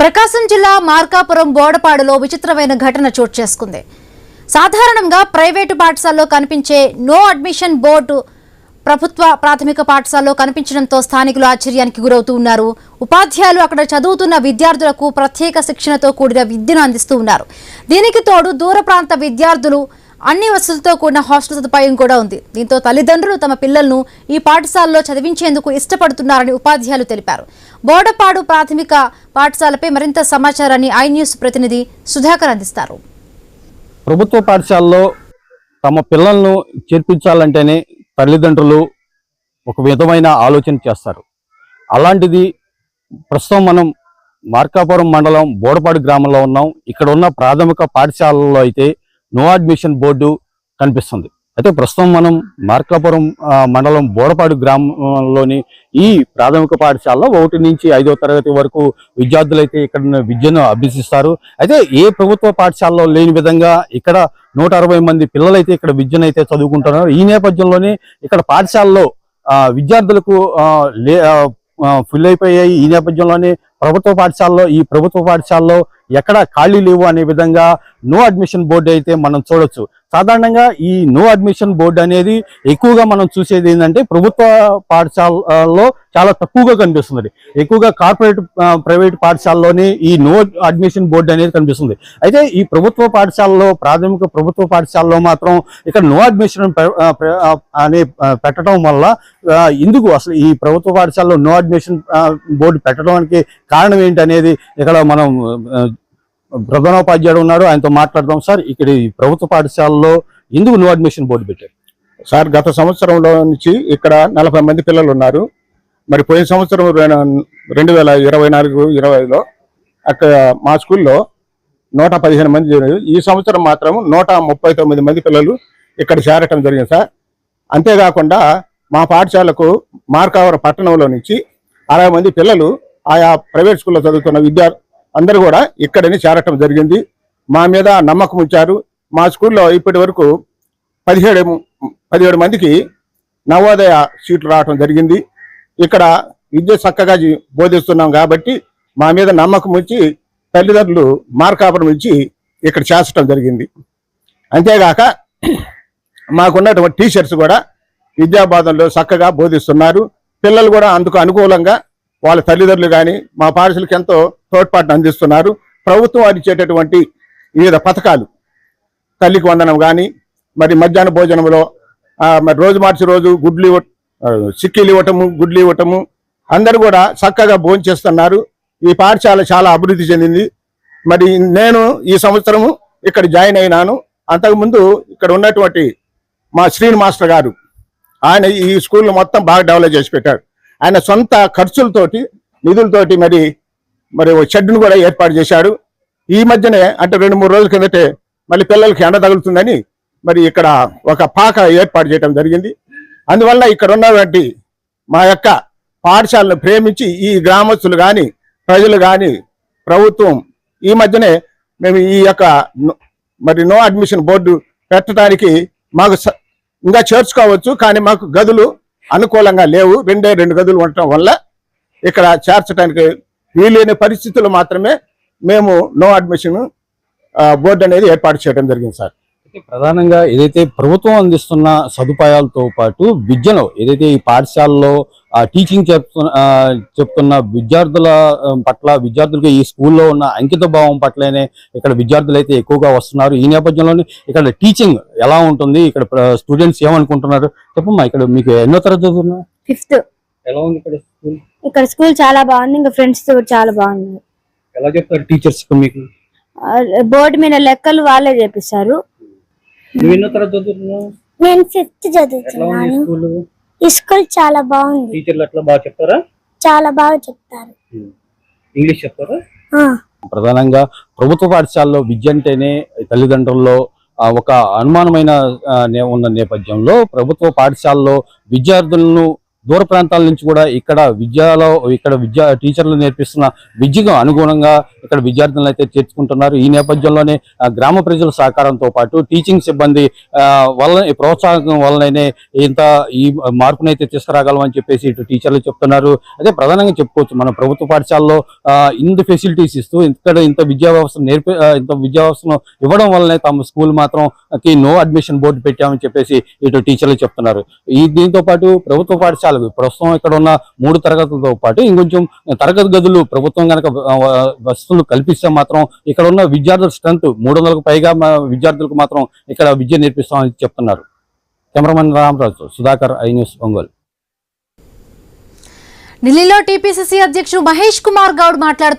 ప్రకాశం జిల్లా మార్కాపురం బోడపాడులో విచిత్రమైన ఘటన చోటు చేసుకుంది. సాధారణంగా ప్రైవేటు పాఠశాలలో కనిపించే నో అడ్మిషన్ బోర్డు ప్రభుత్వ ప్రాథమిక పాఠశాలలో కనిపించడంతో స్థానికులు ఆశ్చర్యానికి గురవుతూ ఉన్నారు. ఉపాధ్యాయులు అక్కడ చదువుతున్న విద్యార్థులకు ప్రత్యేక శిక్షణతో కూడిన విద్యను అందిస్తూ ఉన్నారు. దీనికి తోడు దూర ప్రాంత విద్యార్థులు అన్ని వసతులతో కూడిన హాస్టల్ సదుపాయం కూడా ఉంది. దీంతో తల్లిదండ్రులు తమ పిల్లలను ఈ పాఠశాలలో చదివించేందుకు ఇష్టపడుతున్నారని ఉపాధ్యాయులు తెలిపారు. బోడపాడు ప్రాథమిక పాఠశాలపై మరింత సమాచారాన్ని ఐ న్యూస్ ప్రతినిధి సుధాకర్ అందిస్తారు. ప్రభుత్వ పాఠశాలలో తమ పిల్లలను చేర్పించాలంటేనే తల్లిదండ్రులు ఒక విధమైన ఆలోచన చేస్తారు. అలాంటిది ప్రస్తుతం మనం మార్కాపురం మండలం బోడపాడు గ్రామంలో ఉన్నాం. ఇక్కడ ఉన్న ప్రాథమిక పాఠశాలలో అయితే నో అడ్మిషన్ బోర్డు కనిపిస్తుంది. అయితే ప్రస్తుతం మనం మార్కాపురం మండలం బోడపాడు గ్రామంలోని ఈ ప్రాథమిక పాఠశాలలో 1 నుంచి 5వ తరగతి వరకు విద్యార్థులు అయితే ఇక్కడ విద్యను అభ్యసిస్తారు. అయితే ఏ ప్రభుత్వ పాఠశాలలో లేని విధంగా ఇక్కడ 160 మంది పిల్లలైతే ఇక్కడ విద్యను అయితే చదువుకుంటున్నారు. ఈ నేపథ్యంలోనే ఇక్కడ పాఠశాలలో విద్యార్థులకు ఫుల్ అయిపోయాయి. ఈ నేపథ్యంలోనే ఈ ప్రభుత్వ పాఠశాలలో ఎక్కడ ఖాళీ లేవు అనే విధంగా నో అడ్మిషన్ బోర్డు అయితే మనం చూడొచ్చు. సాధారణంగా ఈ నో అడ్మిషన్ బోర్డు అనేది ఎక్కువగా మనం చూసేది ఏంటంటే ప్రభుత్వ పాఠశాలలో చాలా తక్కువగా కనిపిస్తుంది. ఎక్కువగా ప్రైవేట్ పాఠశాలలోనే ఈ నో అడ్మిషన్ బోర్డు అనేది కనిపిస్తుంది. అయితే ఈ ప్రభుత్వ పాఠశాలలో మాత్రం ఇక్కడ నో అడ్మిషన్ అనే పెట్టడం వల్ల ఎందుకు అసలు ఈ ప్రభుత్వ పాఠశాలలో నో అడ్మిషన్ బోర్డు పెట్టడానికి కారణం ఏంటి అనేది ఇక్కడ మనం ప్రధానోపాధ్యాయుడు ఉన్నాడు, ఆయనతో మాట్లాడదాం. సార్, ఇక్కడ ఈ ప్రభుత్వ పాఠశాలలో ఎందుకు నో అడ్మిషన్ బోర్డు పెట్టారు? సార్, గత సంవత్సరంలో నుంచి ఇక్కడ 40 మంది పిల్లలు ఉన్నారు. మరి పోయిన సంవత్సరం 2024-25లో అక్కడ మా స్కూల్లో 115 మంది జరిగారు. ఈ సంవత్సరం మాత్రం 139 మంది పిల్లలు ఇక్కడ చేరటం జరిగింది సార్. అంతేకాకుండా మా పాఠశాలకు మార్కాపురం పట్టణంలో నుంచి 60 మంది పిల్లలు ఆయా ప్రైవేట్ స్కూల్లో చదువుతున్న అందరూ కూడా ఇక్కడని చేరటం జరిగింది. మా మీద నమ్మకం ఉంచారు. మా స్కూల్లో ఇప్పటి వరకు 17 మందికి నవోదయ సీట్లు రావటం జరిగింది. ఇక్కడ విద్య చక్కగా బోధిస్తున్నాం కాబట్టి మా మీద నమ్మకం ఉంచి తల్లిదండ్రులు మార్కాపురం నుంచి ఇక్కడ చేర్చడం జరిగింది. అంతేగాక మాకున్నటువంటి టీచర్స్ కూడా విద్యాబోధనలో చక్కగా బోధిస్తున్నారు. పిల్లలు కూడా అందుకు అనుకూలంగా వాళ్ళ తల్లిదండ్రులు కానీ మా పాఠశాలకు ఎంతో తోడ్పాటును అందిస్తున్నారు. ప్రభుత్వం అందించేటటువంటి వివిధ పథకాలు, తల్లికి వందనం కానీ, మరి మధ్యాహ్న భోజనంలో మరి రోజు మార్చి రోజు చిక్కీలు ఇవ్వటము, గుడ్లు ఇవ్వటము, అందరూ కూడా చక్కగా భోంచేస్తున్నారు. ఈ పాఠశాల చాలా అభివృద్ధి చెందింది. మరి నేను ఈ సంవత్సరము ఇక్కడ జాయిన్ అయినాను. అంతకుముందు ఇక్కడ ఉన్నటువంటి మా శ్రీని మాస్టర్ గారు, ఆయన ఈ స్కూల్ మొత్తం బాగా డెవలప్ చేసి పెట్టారు. ఆయన సొంత ఖర్చులతోటి, నిధులతోటి మరి షెడ్ను కూడా ఏర్పాటు చేశాడు. ఈ మధ్యనే అంటే 2-3 రోజుల కిందటే మళ్ళీ పిల్లలకి ఎండ తగులుతుందని మరి ఇక్కడ ఒక పాక ఏర్పాటు చేయడం జరిగింది. అందువల్ల ఇక్కడ ఉన్నటువంటి మా యొక్క పాఠశాలను ప్రేమించి ఈ గ్రామస్తులు కానీ, ప్రజలు కానీ, ప్రభుత్వం ఈ మధ్యనే మేము ఈ యొక్క మరి నో అడ్మిషన్ బోర్డు పెట్టడానికి మాకు ఇంకా చేర్చుకోవచ్చు, కానీ మాకు గదులు అనుకూలంగా లేవు. 2 గదులు ఉండటం వల్ల ఇక్కడ చేర్చడానికి వీలైన పరిస్థితులు మాత్రమే మేము నో అడ్మిషన్ బోర్డు అనేది ఏర్పాటు చేయడం జరిగింది సార్. ప్రధానంగా ఏదైతే ప్రభుత్వం అందిస్తున్న సదుపాయాలతో పాటు విద్యను ఏదైతే ఈ పాఠశాలలో టీచింగ్ చెప్తున్న విద్యార్థుల పట్ల, విద్యార్థులకి ఈ స్కూల్లో ఉన్న అంకిత భావం పట్లనే ఇక్కడ విద్యార్థులు అయితే ఎక్కువగా వస్తున్నారు. ఈ నేపథ్యంలోనే ఇక్కడ టీచింగ్ ఎలా ఉంటుంది, ఇక్కడ స్టూడెంట్స్ ఏమనుకుంటున్నారు చెప్పమ్మా. ఇక్కడ మీకు ఎన్నో తరగతి చదువుతున్నారు? 5th. ఎలా ఉంది ఇక్కడ స్కూల్? ఇక్కడ స్కూల్ చాలా బాగుంది. ఇంకా ఫ్రెండ్స్ తో చాలా బాగుంది. ఎలా చెప్తారు టీచర్స్ మీకు? బోర్డు మీద లెక్కలు వాళ్ళే చేపిస్తారు. నువ్వు ఎన్నో తరగతి చదువుతున్నావు? నేను 5th చదువుతున్నాను. ఈ స్కూల్ చాలా బాగుంది. టీచర్లు ఎట్లా బాగా చెప్తారా? చాలా బాగా చెప్తారు. ఇంగ్లీష్ చెప్తారా? ప్రధానంగా ప్రభుత్వ పాఠశాలలో విద్య అంటేనే తల్లిదండ్రుల్లో ఒక అనుమానమైన ఉన్న నేపథ్యంలో ప్రభుత్వ పాఠశాలలో విద్యార్థులను దూర ప్రాంతాల నుంచి కూడా ఇక్కడ టీచర్లు నేర్పిస్తున్న విద్యకు అనుగుణంగా ఇక్కడ విద్యార్థులను అయితే చేర్చుకుంటున్నారు. ఈ నేపథ్యంలోనే గ్రామ ప్రజల సహకారంతో పాటు టీచింగ్ సిబ్బంది వల్ల ప్రోత్సాహం వల్లనే ఈ మార్పునైతే తీసుకురాగలం అని చెప్పేసి ఇటు టీచర్లు చెప్తున్నారు. అదే ప్రధానంగా చెప్పుకోవచ్చు, మన ప్రభుత్వ పాఠశాలలో ఇంత ఫెసిలిటీస్ ఇస్తూ ఇక్కడ ఇంత విద్యా వ్యవస్థను ఇవ్వడం వల్లనే తమ స్కూల్ మాత్రం నో అడ్మిషన్ బోర్డు పెట్టామని చెప్పేసి ఇటు టీచర్లు చెప్తున్నారు. దీంతో పాటు ప్రభుత్వ పాఠశాలకు ప్రస్తుతం ఇక్కడ ఉన్న 3 తరగతులతో పాటు ఇంకొంచెం తరగతి గదులు ప్రభుత్వం కనుక వసతులు కల్పిస్తే మాత్రం ఇక్కడ ఉన్న విద్యార్థుల స్ట్రెంత్ 300కు పైగా విద్యార్థులకు మాత్రం ఇక్కడ విద్య నేర్పిస్తామని చెప్తున్నారు. Cameraman Ramaraju, Sudhakar, I news, Ongole. ఢిల్లీలో టీపీసీసీ అధ్యక్షుడు మహేష్ కుమార్ గౌడ్ మాట్లాడుతూ